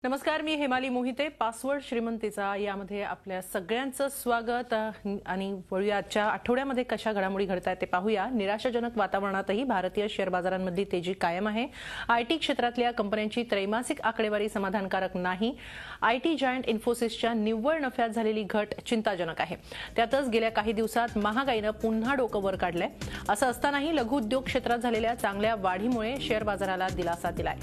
नमस्कार, मी हेमाली मोहिते. पासवर्ड श्रीमंतीचा यामध्ये आपल्या सगळ्यांचं स्वागत. आणि वळूया आजच्या आठवड्यामध्ये कशा घडामोडी घडतायत ते पाहूया. निराशाजनक वातावरणातही भारतीय शेअर बाजारांमधली तेजी कायम आहे. आयटी क्षेत्रातल्या कंपन्यांची त्रैमासिक आकडेवारी समाधानकारक नाही. आयटी जायंट इन्फोसिसच्या निव्वळ नफ्यात झालेली घट चिंताजनक आहे. त्यातच गेल्या काही दिवसात महागाईनं पुन्हा डोकं वर काढलंय. असं असतानाही लघु उद्योग क्षेत्रात झालेल्या चांगल्या वाढीमुळे शेअर बाजाराला दिलासा दिलाय.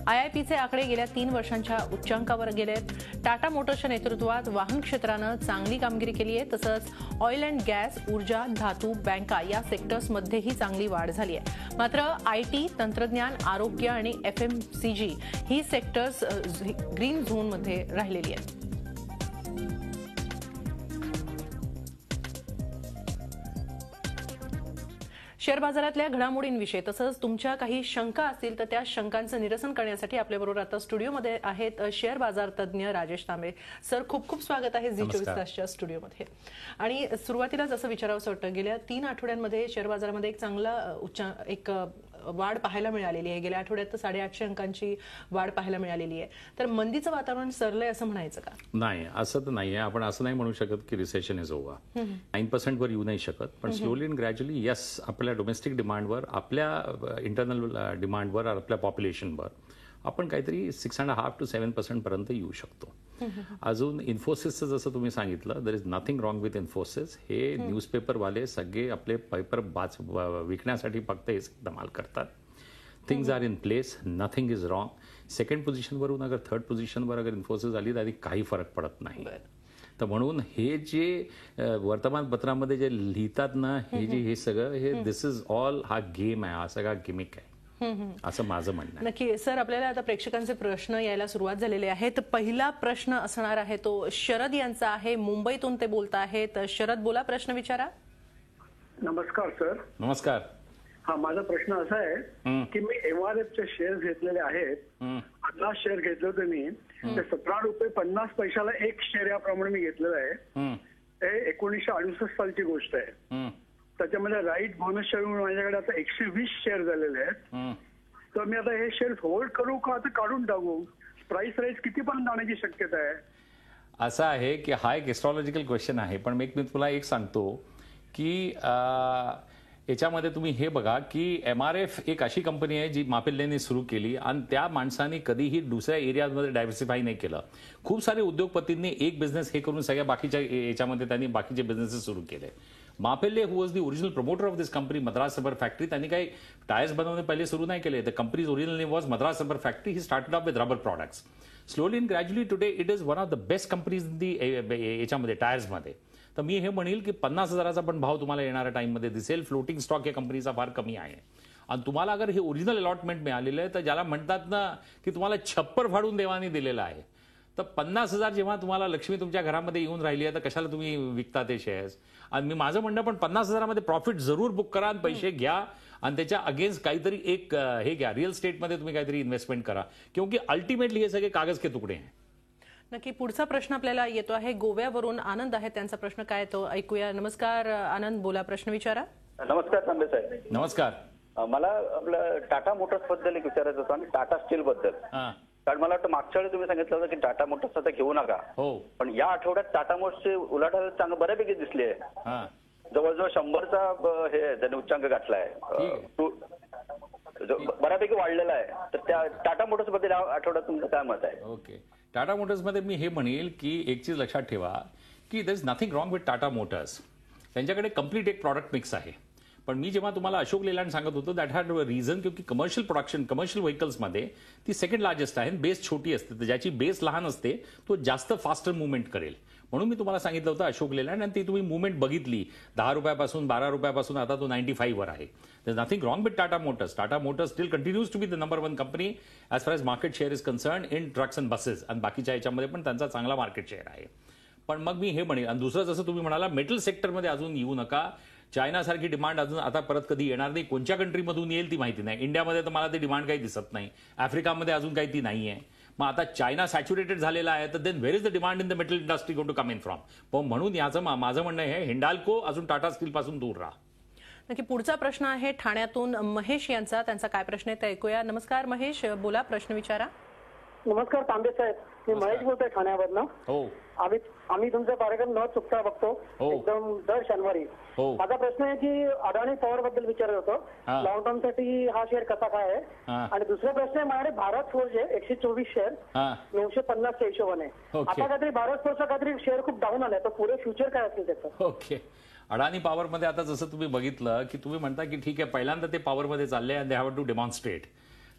आयआयपीचे आकडे गेल्या 3 वर्षांच्या उच्चांकावर गेलेत. टाटा मोटर्सच्या नेतृत्वात वाहन क्षेत्रानं चांगली कामगिरी केली आहे. तसंच ऑइल अँड गॅस, ऊर्जा, धातू, बँका या सेक्टर्समध्येही चांगली वाढ झाली आहे. मात्र आयटी, तंत्रज्ञान, आरोग्य आणि एफएमसीजी ही सेक्टर्स ग्रीन झोनमध्ये राहिलेली आहेत. शेअर बाजारातल्या घडामोडींविषयी तसंच तुमच्या काही शंका असतील तर त्या शंकांचं निरसन करण्यासाठी आपल्याबरोबर आता स्टुडिओमध्ये आहेत शेअर बाजार तज्ज्ञ राजेश तांबे सर. खूप खूप स्वागत आहे झी 24 तासच्या स्टुडिओमध्ये. आणि सुरुवातीलाच असं विचारावंसं वाटतं, गेल्या 3 आठवड्यांमध्ये शेअर बाजारामध्ये एक चांगला वाढ पाहायला मिळालेली आहे. गेल्या आठवड्यात तर 850 अंकांची वाढ पाहायला मिळालेली आहे. तर मंदीचं वातावरण सरलंय असं म्हणायचं का? नाही, असं तर नाहीये. आपण असं नाही म्हणू शकत की रिसेशन इज ओव्हर. 9% वर येऊ नाही शकत, पण स्लोली अँड ग्रॅज्युअली यस, आपल्या डोमेस्टिक डिमांडवर, आपल्या इंटरनल डिमांडवर, आपल्या पॉप्युलेशनवर आपण काहीतरी 6.5 to 7% पर्यंत येऊ शकतो. अजून इन्फोसिसचं जसं तुम्ही सांगितलं, there is nothing wrong with Infosys. हे न्यूजपेपरवाले सगळे आपले पेपर विकण्यासाठी फक्त हे धमाल करतात. Things are in place, nothing is wrong. Second पोझिशनवरून अगर थर्ड पोझिशनवर अगर इन्फोसिस आली तर काही फरक पडत नाही. तर म्हणून हे जे वर्तमानपत्रामध्ये जे लिहितात ना, हे सगळं हे दिस इज ऑल, हा गेम आहे, हा सगळा गिमिक आहे असं माझं म्हणणं आहे. नक्की सर, आपल्याला आता प्रेक्षकांचे प्रश्न यायला सुरुवात झालेले आहेत. पहिला प्रश्न असणार आहे तो शरद यांचा आहे. मुंबईतून ते बोलत आहेत. शरद, बोला, प्रश्न विचारा. नमस्कार सर. नमस्कार. हा, माझा प्रश्न असा आहे की मी एमआरएफचे शेअर घेतलेले आहेत. 50 शेअर घेतले होते मी. ते 17 रुपये 50 पैशाला एक शेअर याप्रमाणे मी घेतलेलं आहे. हे 1968 सालची गोष्ट आहे. त्याच्यामध्ये राईट बोनस शेअर म्हणून माझ्याकडे आता 120 शेअर झालेले आहेत. तर मी आता हे शेअर होल्ड करू का आता काढून टाकू? प्राइस राईज कितीपर्यंत जाण्याची शक्यता आहे? असं आहे की हा एक एस्ट्रॉलॉजिकल क्वेश्चन आहे, पण मी तुला एक सांगतो की याच्यामध्ये तुम्ही हे बघा की एमआरएफ एक अशी कंपनी आहे जी मापिल्लेने सुरू केली आणि त्या माणसाने कधीही दुसऱ्या एरियामध्ये डायव्हर्सिफाय नाही केलं. खूप सारे उद्योगपतींनी एक बिझनेस हे करून सगळ्या बाकीच्या याच्यामध्ये त्यांनी बाकीचे बिझनेसेस सुरू केले. Mappillai who was the original promoter of this company, Madras rubber factory, त्यांनी काही टायर्स बनवणे पहिले सुरू नाही केले. The company's original name was Madras rubber factory. He started off with rubber products. Slowly and gradually today it is one of the best companies in the याच्यामध्ये टायर्समध्ये. तर मी हे म्हणेल की 50,000चा पण भाव तुम्हाला येणाऱ्या टाइममध्ये दिसेल. फ्लोटिंग स्टॉक या कंपनीचा फार कमी आहे. आणि तुम्हाला अगर हे ओरिजिनल अलॉटमेंट मिळालेलं आहे तर ज्याला म्हणतात ना की तुम्हाला छप्पर फाडून देवाने दिलेलं आहे, तर 50,000 जेव्हा तुम्हाला लक्ष्मी तुमच्या घरामध्ये येऊन राहिली आहे तर कशाला तुम्ही विकता ते शेअर्स? आणि मी माझं म्हणणं पण 50,000मध्ये प्रॉफिट जरूर बुक करा आणि पैसे घ्या आणि त्याच्या अगेन्स्ट काहीतरी एक हे घ्या, रिअल स्टेटमध्ये तुम्ही काहीतरी इन्व्हेस्टमेंट करा, क्योंकि अल्टिमेटली हे सगळे कागज के तुकडे हैं. नक्की. पुढचा प्रश्न आपल्याला येतो आहे गोव्यावरून. आनंद आहे, त्यांचा प्रश्न काय तो ऐकूया. नमस्कार आनंद, बोला, प्रश्न विचारा. नमस्कार तांबे साहेब. नमस्कार. मला आपलं टाटा मोटर्स बद्दल एक विचारायचं होतं आणि टाटा स्टील बद्दल. कारण मला वाटतं मागच्या वेळी तुम्ही सांगितलं होतं की टाटा मोटर्स आता घेऊ नका. हो. पण या आठवड्यात टाटा मोटर्सचे उलाढाल चांगलं बऱ्यापैकी दिसली आहे. जवळजवळ 100चा हे त्याने उच्चांक गाठलाय, बऱ्यापैकी वाढलेला आहे. तर त्या टाटा मोटर्स बद्दल या आठवड्यात तुमचं काय मत आहे? ओके. टाटा मोटर्समध्ये मी हे म्हणेल की एक चीज लक्षात ठेवा की there is nothing wrong with Tata Motors. त्यांच्याकडे कम्प्लीट एक प्रॉडक्ट मिक्स आहे. पण मी जेव्हा तुम्हाला अशोक लेलँड सांगत होतो दॅट हॅड रिझन, क्योंकि कमर्शियल प्रोडक्शन, कमर्शियल व्हेकल्समध्ये ती सेकंड लार्जेस्ट आहे. बेस छोटी असते, तर ज्याची बेस लहान असते तो जास्त फास्टर मुवमेंट करेल. म्हणून मी तुम्हाला सांगितलं होतं अशोक लेलँड, आणि ती तुम्ही मुवमेंट बघितली 10 रुपयापासून 12 रुपयापासून आता तो 95 वर आहे. There is nothing wrong with Tata Motors. Tata Motors still continues to be the number 1 company as far as market share is concern in trucks and buses. आणि बाकीच्या याच्यामध्ये पण त्यांचा चांगला मार्केट शेअर आहे. पण मग मी हे म्हणेल, आणि दुसरं जसं तुम्ही म्हणाला मेटल सेक्टरमध्ये अजून येऊ नका. चायनासारखी डिमांड अजून आता परत कधी येणार नाही. कोणत्या कंट्रीमधून येईल ती माहिती नाही. इंडियामध्ये तर मला ते डिमांड काही दिसत नाही. आफ्रिकामध्ये अजून काही ती नाही आहे. मग आता चायना सॅच्युरेटेड झालेला आहे, तर then where is the demand in the metal industry going to come in from? पण म्हणून याचं माझं म्हणणं आहे, हिंडाल्को अजून टाटा स्टील पासून दूर राहा. नक्की. पुढचा प्रश्न आहे ठाण्यातून महेश यांचा. त्यांचा काय प्रश्न आहे ते ऐकूया. नमस्कार महेश, बोला, प्रश्न विचारा. नमस्कार तांबे साहेब, मी महेश बोलतोय ठाण्यावरनं. हो आम्ही तुमचा कार्यक्रम न चुकता बघतो हो. एकदम दर शनिवारी. हो. माझा प्रश्न आहे की अदानी पॉवर बद्दल विचारत होतो. हा. लॉंग टर्म साठी हा शेअर कसा काय आहे. हा. आणि दुसरा प्रश्न आहे माझ्याकडे भारत फोर्ज आहे 124 शेअर हा 950च्या हिशोबाने. ओके. आता काहीतरी भारत फोर्जचा काहीतरी शेअर खूप डाऊन आलाय, तर पुढे फ्युचर काय असेल त्याचं. ओके. अडाणी पॉवरमध्ये आता जसं तुम्ही बघितलं की तुम्ही म्हणता की ठीक आहे पहिल्यांदा ते पॉवरमध्ये चालले and they have to demonstrate.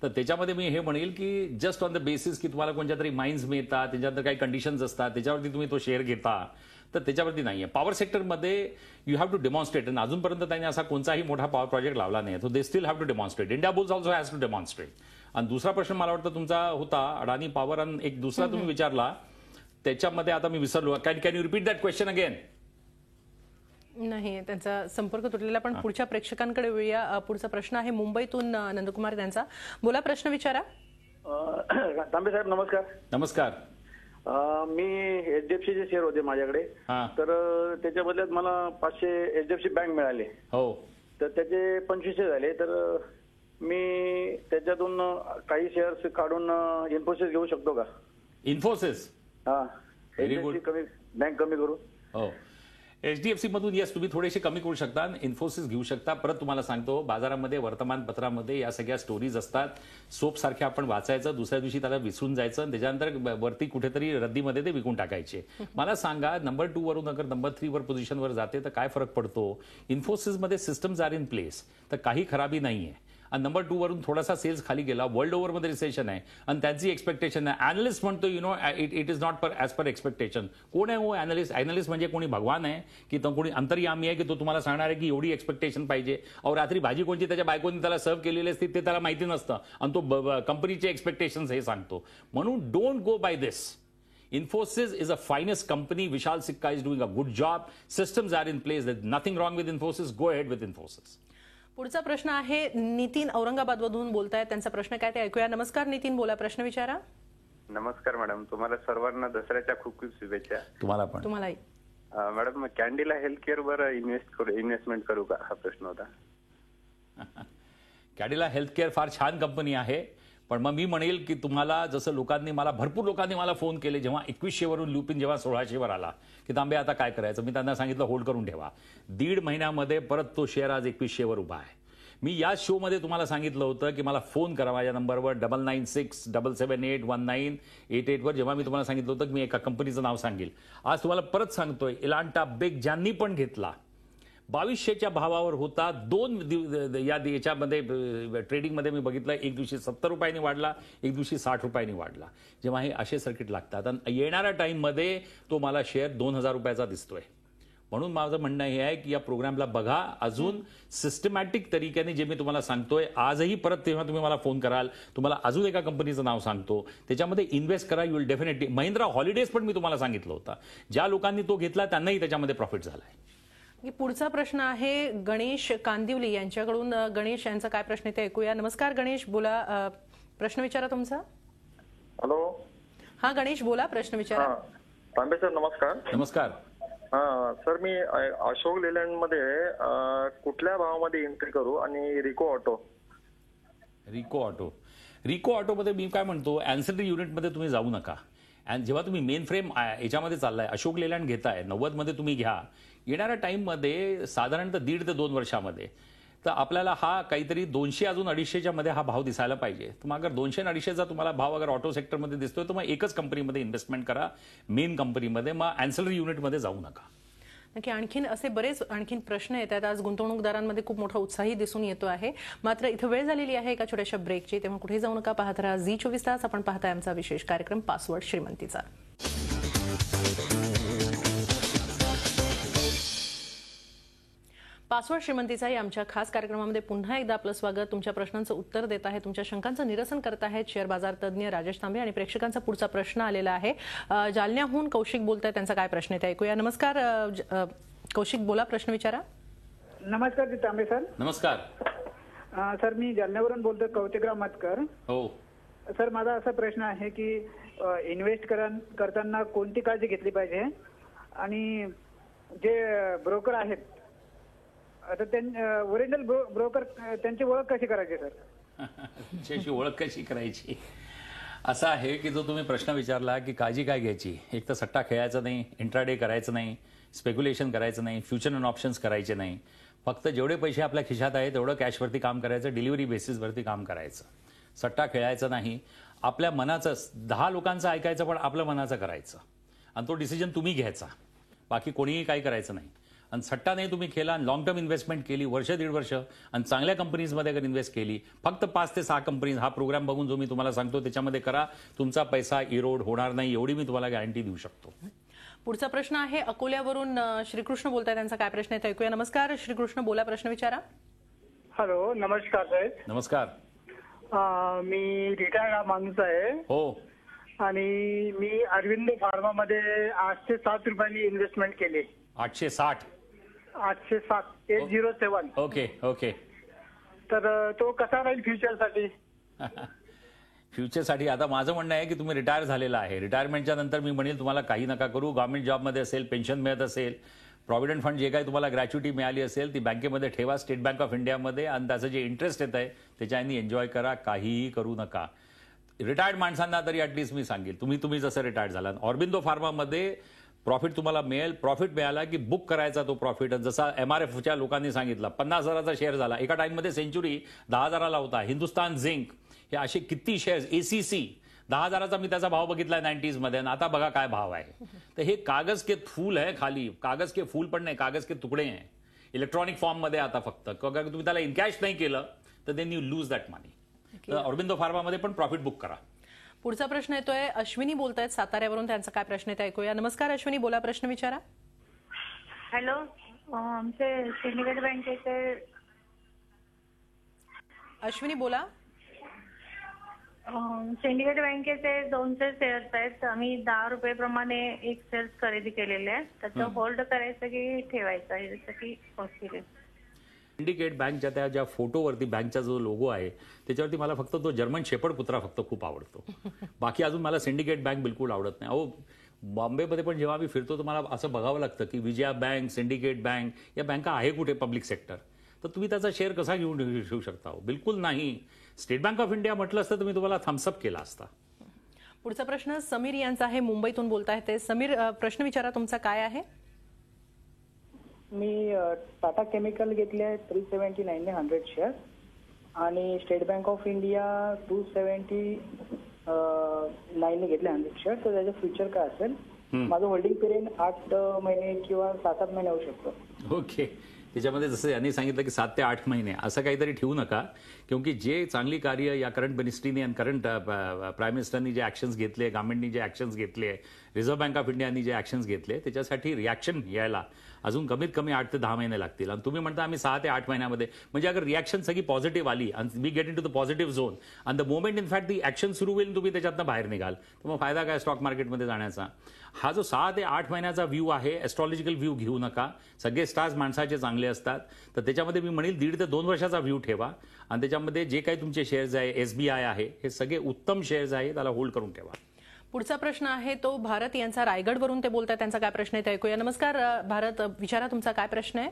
तर त्याच्यामध्ये मी हे म्हणेल की जस्ट ऑन द बेसिस की तुम्हाला कोणत्या तरी माइन्स मिळतात, त्याच्यानंतर काही कंडिशन्स असतात, त्याच्यावरती तुम्ही तो शेअर घेता, तर त्याच्यावरती नाहीये. पॉवर सेक्टरमध्ये यू हॅव टू डेमॉन्स्ट्रेट. आणि अजूनपर्यंत त्यांनी असा कोणताही मोठा पॉवर प्रोजेक्ट लावला नाही. So they still have to demonstrate. Indiabulls also has to demonstrate. आणि दुसरा प्रश्न मला वाटतं तुमचा होता अडाणी पॉवर, आणि एक दुसरा तुम्ही विचारला त्याच्यामध्ये आता मी विसरलो. Can you repeat that question again? नाही, त्यांचा संपर्क तुटलेला. पण पुढच्या प्रेक्षकांकडे वळूया. पुढचा प्रश्न आहे मुंबईतून नंदकुमार त्यांचा. बोला, प्रश्न विचारा. तांबे साहेब नमस्कार. नमस्कार. मी HDFC चे शेअर होते माझ्याकडे, हा. तर त्याच्या बदल्यात मला 500 HDFC बँक मिळाले. हो. तर त्याचे 2500 झाले. तर मी त्याच्यातून काही शेअर्स काढून इन्फोसिस घेऊ शकतो का? इन्फोसिस? हा. Very good. HDFC कमी, बँक कमी करू. हो. HDFC मधून येस तुम्ही थोडेसे कमी करू शकता, इन्फोसिस घेऊ शकता. परत तुम्हाला सांगतो बाजारामध्ये वर्तमानपत्रामध्ये या सगळ्या स्टोरीज असतात. सोप सारख्या आपण वाचायचं, दुसऱ्या दिवशी त्याला विसरून जायचं, त्याच्यानंतर वरती कुठेतरी रद्दीमध्ये ते विकून टाकायचे. मला सांगा नंबर 2 वरून अगर नंबर 3 वर पोझिशनवर जाते तर काय फरक पडतो? इन्फोसिसमध्ये सिस्टम्स आर इन प्लेस, तर काही खराबी नाहीये. आणि नंबर 2 वरून थोडासा सेल्स खाली गेला, वर्ल्ड ओव्हरमध्ये रिसेशन आहे आणि त्यांची एक्सपेक्टेशन आहे. अॅनालिस्ट म्हणतो it is not as per expectation. कोण आहे हो अॅनालिस्ट? अॅनालिस्ट म्हणजे कोणी भगवान आहे की तो कोणी अंतर्यामी आहे की तो तुम्हाला सांगणार आहे की एवढी एक्सपेक्टेशन पाहिजे? अहो रात्री भाजी कोणची त्याच्या बायकोनी त्याला सर्व केलेली असते ते त्याला माहिती नसतं आणि तो कंपनीचे एक्सपेक्टेशन्स हे सांगतो. म्हणून don't go by this. Infosys is a finest company. Vishal Sikka is doing a good job. Systems are in place. There's nothing wrong with Infosys. Go ahead with Infosys. पुढचा प्रश्न आहे नितीन औरंगाबादमधून बोलतायत. त्यांचा प्रश्न काय ते ऐकूया. नमस्कार नितीन, बोला, प्रश्न विचारा. नमस्कार मॅडम, तुम्हाला सर्वांना दसऱ्याच्या खूप खूप शुभेच्छा. तुम्हाला पण. तुम्हालाही. मॅडम कॅन्डिला हेल्थ केअर वर इन्व्हेस्टमेंट करू का, हा प्रश्न होता. कॅडिला हेल्थ केअर फार छान कंपनी आहे, पण मग मी म्हणेल की तुम्हाला जसं भरपूर लोकांनी मला फोन केले जेव्हा 2100 वरून लुपिन जेव्हा 1600 वर आला की तांबे आता काय करायचं. मी त्यांना सांगितलं होल्ड करून ठेवा. 1.5 महिन्यामध्ये परत तो शेअर आज 2100 वर उभा आहे. मी या शो मध्ये तुम्हाला सांगितलं होतं की मला फोन करा माझ्या नंबरवर 9967781988 वर. जेव्हा मी तुम्हाला सांगितलं होतं की मी एका कंपनीचं नाव सांगेल. आज तुम्हाला परत सांगतोय, इलांटा बेक ज्यांनी पण घेतला 2200च्या भावावर होता. याच्यामध्ये ट्रेडिंगमध्ये मी बघितलं एक दिवशी 70 रुपयांनी वाढला, एक दिवशी 60 रुपयांनी वाढला. जेव्हा हे असे सर्किट लागतात आणि येणाऱ्या टाइममध्ये तो मला शेअर 2000 रुपयाचा दिसतोय. म्हणून माझं म्हणणं हे आहे की या प्रोग्रामला बघा, अजून सिस्टमॅटिक तरीक्याने जे मी तुम्हाला सांगतोय आजही परत तेव्हा तुम्ही मला फोन कराल, तुम्हाला अजून एका कंपनीचं नाव सांगतो, त्याच्यामध्ये इन्व्हेस्ट करा. You will definitely. Mahindra holidays पण मी तुम्हाला सांगितलं होतं. ज्या लोकांनी तो घेतला त्यांनाही त्याच्यामध्ये प्रॉफिट झालाय. पुढचा प्रश्न आहे गणेश कांदिवली यांच्याकडून. गणेश यांचा काय प्रश्न आहे ते ऐकूया. नमस्कार गणेश, बोला, प्रश्न विचारा तुमचा. हॅलो. हा गणेश बोला, प्रश्न विचारा. तांबे सर नमस्कार. नमस्कार. सर मी अशोक लेलँड मध्ये कुठल्या भावामध्ये एंट्री करू आणि रिको ऑटोमध्ये मी काय म्हणतो, अँसिलरी युनिटमध्ये तुम्ही जाऊ नका. आणि जेव्हा तुम्ही मेन फ्रेम याच्यामध्ये चाललाय, अशोक लेलँड घेताय, 90 मध्ये तुम्ही घ्या. येणाऱ्या टाइममध्ये साधारणतः 1.5 ते 2 वर्षामध्ये तर आपल्याला हा काहीतरी 200 अजून 250च्या मध्ये हा भाव दिसायला पाहिजे. तर मग अगर 200 आणि 250चा तुम्हाला भाव अगर ऑटो सेक्टरमध्ये दिसतोय तर मग एकच कंपनीमध्ये इन्व्हेस्टमेंट करा, मेन कंपनीमध्ये. मग अँसिलरी युनिटमध्ये जाऊ नका. नक्की. आणखीन प्रश्न येतात. आज गुंतवणूकदारांमध्ये खूप मोठा उत्साही दिसून येतो आहे. मात्र इथं वेळ झालेली आहे एका छोट्याशा ब्रेकची, तेव्हा कुठे जाऊ नका. पाहत राहा झी24 तास. आपण पाहताय आमचा विशेष कार्यक्रम पासवर्ड श्रीमंतीचा. पासवर्ड श्रीमंतीचा या आमच्या खास कार्यक्रमामध्ये पुन्हा एकदा आपलं स्वागत. तुमच्या प्रश्नांचं उत्तर देत आहे, तुमच्या शंकांचं निरसन करत आहेत शेअर बाजार तज्ज्ञ राजेश तांबे. आणि प्रेक्षकांचा पुढचा प्रश्न आलेला आहे. जालन्याहून कौशिक बोलतायत. त्यांचा काय प्रश्न आहे ते ऐकूया. नमस्कार कौशिक, बोला, प्रश्न विचारा. नमस्कार तांबे सर. नमस्कार सर, मी जालन्यावरून बोलतोय, कौतिकराव मतकर. हो सर, माझा असा प्रश्न आहे की इन्व्हेस्ट करताना कोणती काळजी घेतली पाहिजे आणि जे ब्रोकर आहेत आता ओरिजिनल ब्रोकर त्यांची ओळख कशी करायची सर? त्याची ओळख कशी करायची? असं आहे की जो तुम्ही प्रश्न विचारला की काळजी काय घ्यायची, एक तर सट्टा खेळायचा नाही, इंट्राडे करायचं नाही, स्पेक्युलेशन करायचं नाही, फ्युचर अँड ऑप्शन्स करायचे नाही. फक्त जेवढे पैसे आपल्या खिशात आहे तेवढं कॅशवरती काम करायचं, डिलिव्हरी बेसिसवरती काम करायचं. सट्टा खेळायचं नाही. आपल्या मनाचं 10 लोकांचं ऐकायचं, पण आपल्या मनाचं करायचं आणि तो डिसिजन तुम्ही घ्यायचा. बाकी कोणीही काही करायचं नाही. आणि सट्टा नाही तुम्ही केला, लॉंग टर्म इन्व्हेस्टमेंट केली, वर्ष 1.5 वर्ष, आणि चांगल्या कंपनीजमध्ये अगर इन्व्हेस्ट केली, फक्त 5 ते 6 कंपनीज हा प्रोग्राम बघून जो मी तुम्हाला सांगतो त्याच्यामध्ये करा, तुमचा पैसा इरोड होणार नाही, एवढी मी तुम्हाला गॅरंटी देऊ शकतो. पुढचा प्रश्न आहे अकोल्यावरून श्रीकृष्ण बोलताय, त्यांचा काय प्रश्न आहे ते ऐकूया. नमस्कार श्रीकृष्ण, बोला, प्रश्न विचारा. हॅलो, नमस्कार साहेब. नमस्कार. मी रिटायर्ड माणूस आहे. हो. आणि मी अरविंद फार्मामध्ये 8 ते 7 रुपयांनी इन्व्हेस्टमेंट केली. 860. 807. Okay okay. तर तो कसा राहील फ्युचरसाठी? फ्युचरसाठी आता माझं म्हणणं आहे की तुम्ही रिटायर झालेला आहे. रिटायरमेंटच्या नंतर मी म्हणेल तुम्हाला काही नका करू. गव्हर्नमेंट जॉबमध्ये असेल, पेन्शन मिळत असेल, प्रॉव्हिडंट फंड जे काही तुम्हाला ग्रॅच्युटी मिळाली असेल ती बँकेमध्ये ठेवा, स्टेट बँक ऑफ इंडियामध्ये, आणि त्याचं जे इंटरेस्ट येत आहे त्याच्याने एन्जॉय करा. काहीही करू नका. रिटायर्ड माणसांना तरी ॲटलिस्ट मी सांगेल, तुम्ही जसं रिटायर्ड झाला, ऑर्बिंदो फार्मामध्ये प्रॉफिट तुम्हाला मिळेल. प्रॉफिट मिळाला की बुक करायचा तो प्रॉफिट. जसा MRFच्या लोकांनी सांगितलं, 50,000चा शेअर झाला एका टाइममध्ये. सेंचुरी 10,000ला होता. हिंदुस्तान झिंक, हे असे किती शेअर्स. ACC 10,000चा मी त्याचा भाव बघितलाय 90s मध्ये, आणि आता बघा काय भाव आहे. तर हे कागज के फूल आहे, खाली कागज के फूल पण नाही, कागज के तुकडे आहे इलेक्ट्रॉनिक फॉर्म मध्ये आता फक्त. अगर तुम्ही त्याला इनकॅश नाही केलं तर देन यू लूज दॅट मनी. तर ऑर्बिंदो फार्मामध्ये पण प्रॉफिट बुक करा. पुढचा प्रश्न येतोय अश्विनी बोलतायत साताऱ्यावरून, त्यांचा काय प्रश्न आहे ते ऐकूया. नमस्कार अश्विनी, बोला, प्रश्न विचारा. हॅलो, आमचे सिंडिकेट बँकेचे. अश्विनी बोला. सिंडिकेट बँकेचे 200 शेअर्स आहेत. आम्ही 10 रुपये प्रमाणे एक शेअर्स खरेदी केलेले आहे. त्याचं होल्ड करायचं की ठेवायचं आहे, जसं की पॉसिबल. सिंडिकेट बँकच्या त्या ज्या फोटोवरती बँकचा जो लोगो आहे त्याच्यावरती मला फक्त तो जर्मन शेपर्ड कुत्रा फक्त खूप आवडतो. बाकी अजून मला सिंडिकेट बँक बिलकुल आवडत नाही. अहो, बॉम्बेमध्ये पण जेव्हा आम्ही फिरतो तर मला असं बघावं लागतं की विजया बँक, सिंडिकेट बँक या बँका आहे कुठे पब्लिक सेक्टर. तर तुम्ही त्याचा शेअर कसा घेऊन ठेवू शकता? बिलकुल नाही. स्टेट बँक ऑफ इंडिया म्हटलं असतं तर मी तुम्हाला थम्सअप केला असता. पुढचा प्रश्न समीर यांचा आहे, मुंबईतून बोलताय ते. समीर, प्रश्न विचारा, तुमचा काय आहे? मी टाटा केमिकल घेतले आहे 379 ने 100 शेअर, आणि स्टेट बँक ऑफ इंडिया 279 ने घेतले 100 शेअर. तर त्याचं फ्युचर काय असेल? माझं होल्डिंग पिरियड 8 महिने किंवा 7-8 महिने होऊ शकतो. ओके. त्याच्यामध्ये जसं यांनी सांगितलं की 7 ते 8 महिने असं काहीतरी ठेवू नका, क्योंकि जे चांगली कार्य या करंट मिनिस्ट्रीने आणि करंट प्राईम मिनिस्टरनी जे ॲक्शन्स घेतले, गव्हर्नमेंटनी जे ॲक्शन्स घेतले, रिझर्व्ह बँक ऑफ इंडियानी जे ॲक्शन्स घेतले, त्याच्यासाठी रिॲक्शन यायला अजून कमीत कमी 8 ते 10 महिने लागतील. आणि तुम्ही म्हणता आम्ही 6 ते 8 महिन्यामध्ये, म्हणजे अगर रिॲक्शन सगळी पॉझिटिव्ह आली आणि we get in to the positive zone आणि the moment in fact the action सुरू होईल, तुम्ही त्याच्यातनं बाहेर निघाल, तर मग फायदा काय स्टॉक मार्केटमध्ये जाण्याचा? हा जो 6 ते 8 महिन्याचा व्ह्यू आहे, एस्ट्रॉलॉजिकल व्ह्यू घेऊ नका. सगळे स्टार्स माणसाचे चांगले असतात, तर त्याच्यामध्ये मी म्हणेल 1.5 ते 2 वर्षाचा व्ह्यू ठेवा. आणि त्याच्यामध्ये जे काही तुमचे शेअर्स आहे, SBI आहे, हे सगळे उत्तम शेअर्स आहे, त्याला होल्ड करून ठेवा. पुढचा प्रश्न आहे तो भारत यांचा, रायगडवरून ते बोलतात, त्यांचा काय प्रश्न आहे ते ऐकूया. नमस्कार भारत, विचारा तुमचा काय प्रश्न आहे?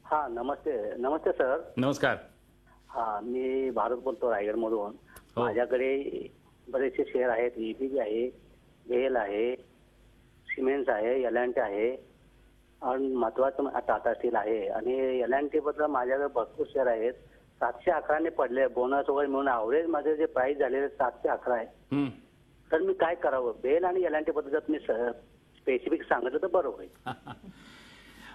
हा, नमस्ते सर. नमस्कार. हा, मी भारत बोलतो रायगडमधून. माझ्याकडे बरेचसे शेअर आहेत. EPG आहे, BEL आहे, सिमेंट्स आहे, L&T आहे, आणि महत्वाचं टाटा स्टील आहे. आणि L&T बद्दल माझ्याकडे भरपूर शेअर आहेत. 711 ने पडले, बोनस वगैरे मिळून ॲव्हरेज माझे जे प्राइस झालेले 711 आहे. तर मी काय करावं? BEL आणि L&T बद्दल जर तुम्ही स्पेसिफिक सांगितलं तर बरं होईल.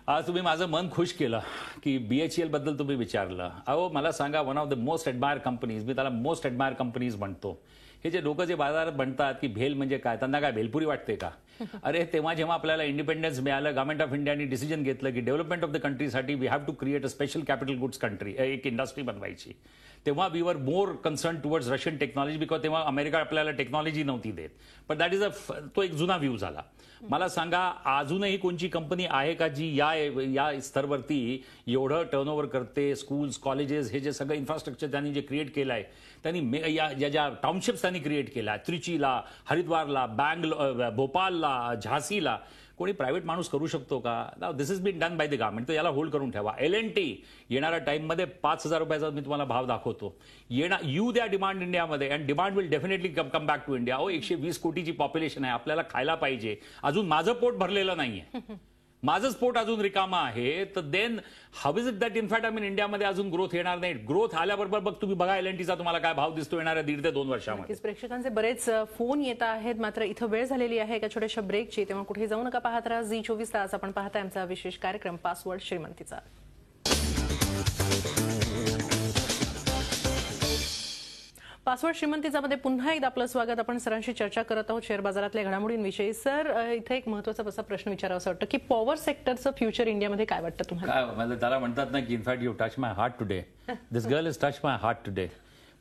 आज तुम्ही माझं मन खुश केलं की BHEL बद्दल तुम्ही विचारलं. अहो, मला सांगा, one of the most admire companies, मी त्याला मोस्ट ॲडमायर कंपनीज म्हणतो. हे जे लोक जे बाजारात म्हणतात की भेल म्हणजे काय, त्यांना काय भेलपुरी वाटते का? अरे, तेव्हा जेव्हा आपल्याला इंडिपेंडन्स मिळालं, गव्हर्नमेंट ऑफ इंडियाने डिसिजन घेतलं की डेव्हलपमेंट ऑफ द कंट्रीसाठी we have to create a special capital goods country, एक इंडस्ट्री बनवायची, तेव्हा we were more concern towards Russian technology, because तेव्हा अमेरिका आपल्याला टेक्नॉलॉजी नव्हती देत. पण दॅट इज तो एक जुना व्ह्यू झाला. मला सांगा, अजूनही कोणची कंपनी आहे का जी या स्तरवरती एवढं टर्नओव्हर करते? स्कूल्स, कॉलेजेस, हे जे सगळं इन्फ्रास्ट्रक्चर त्यांनी जे क्रिएट केलं आहे, त्यांनी ज्या टाउनशिप्स त्यांनी क्रिएट केल्या, त्रिचीला, हरिद्वारला, भोपाळला, झाशीला, कोणी प्रायव्हेट माणूस करू शकतो का? This is been done by the government. तर याला होल्ड करून ठेवा. L&T येणाऱ्या टाइममध्ये 5,000 रुपयाचा मी तुम्हाला भाव दाखवतो. येऊ द्या डिमांड इंडियामध्ये, and demand will definitely come back to India. 120 कोटीची पॉप्युलेशन आहे, आपल्याला खायला पाहिजे. अजून माझं पोट भरलेलं नाहीये, माझंच पोट अजून रिकामा आहे. तर then how is it that in fact इंडियामध्ये अजून ग्रोथ येणार नाही? ग्रोथ आल्याबरोबर बघ तुम्ही बघा L&Tचा तुम्हाला काय भाव दिसतो येणाऱ्या 1.5 ते 2 वर्षामध्ये. प्रेक्षकांचे बरेच फोन येत आहेत, मात्र इथं वेळ झालेली आहे एका छोट्याशा ब्रेकची. तेव्हा कुठे जाऊ नका, पाहत राहा झी 24 तास. आपण पाहताय आमचा विशेष कार्यक्रम पासवर्ड श्रीमंतीचा. पासवर्ड श्रीमंतीचा मध्ये पुन्हा एकदा आपलं स्वागत. आपण सरांशी चर्चा करत आहोत शेअर बाजारातल्या घडामोडींविषयी. सर, इथे एक महत्त्वाचा असा प्रश्न विचारावा वाटतं की पॉवर सेक्टरचं फ्युचर इंडियामध्ये काय वाटतं तुम्हाला? काय म्हणजे त्याला म्हणतात ना की in fact you touch my heart today. This girl is touch my heart today.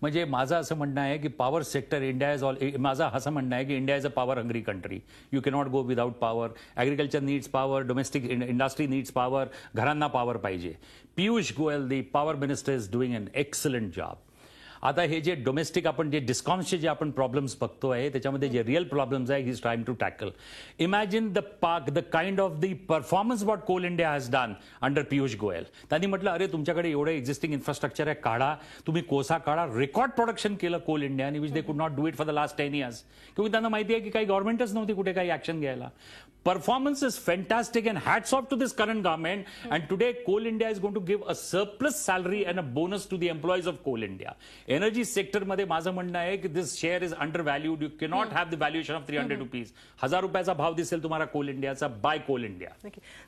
म्हणजे माझं असं म्हणणं आहे की power sector India is all, माझं असं म्हणणं आहे की India is a power hungry country. You cannot go without power. Agriculture needs power, domestic industry needs power, घरांना पॉवर पाहिजे. Piyush Goyal the power minister is doing an excellent job. आता हे जे डोमेस्टिक आपण जे डिस्कॉम्सचे जे आपण प्रॉब्लेम्स बघतोय त्याच्यामध्ये जे रिअल प्रॉब्लेम्स आहे, he is trying to tackle. Imagine the kind of the performance what Coal India has done under Piyush Goyal. त्यांनी म्हटलं अरे तुमच्याकडे एवढं एक्झिस्टिंग इन्फ्रास्ट्रक्चर आहे, काढा तुम्ही कोसा काढा. रेकॉर्ड प्रोडक्शन केलं कोल इंडियाने, which they could not do it for the last 10 years. क्योंकि त्यांना माहिती आहे की काही गव्हर्नमेंटच नव्हती कुठे काही ऍक्शन घ्यायला. Performance is fantastic and hats off to this current government. And today Coal India is going to give a surplus salary and a bonus to the employees of Coal India. Energy sector मध्ये माझं म्हणणं आहे की this share is undervalued. You cannot have the valuation of 300 rupees. 1000 रुपयाचा भाव दिसेल तुम्हाला Coal इंडियाचा. Bye Coal India.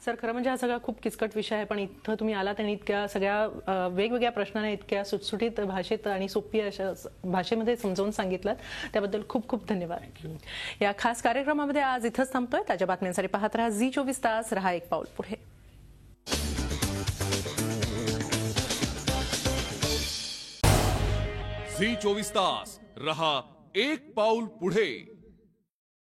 सर, खरं म्हणजे हा सगळा खूप किचकट विषय आहे, पण इथं तुम्ही आलात आणि इतक्या सगळ्या वेगवेगळ्या प्रश्नांना इतक्या सुटसुटीत भाषेत आणि सोपी अशा भाषेमध्ये समजावून सांगितलं, त्याबद्दल खूप खूप धन्यवाद. या खास कार्यक्रमामध्ये आज इथंच थांबतोय. ताज्या बातम्यांसाठी पाहत रहा झी 24 तास. रहा एक पाऊल पुढे. झी 24 तास रहा एक पाऊल पुढे.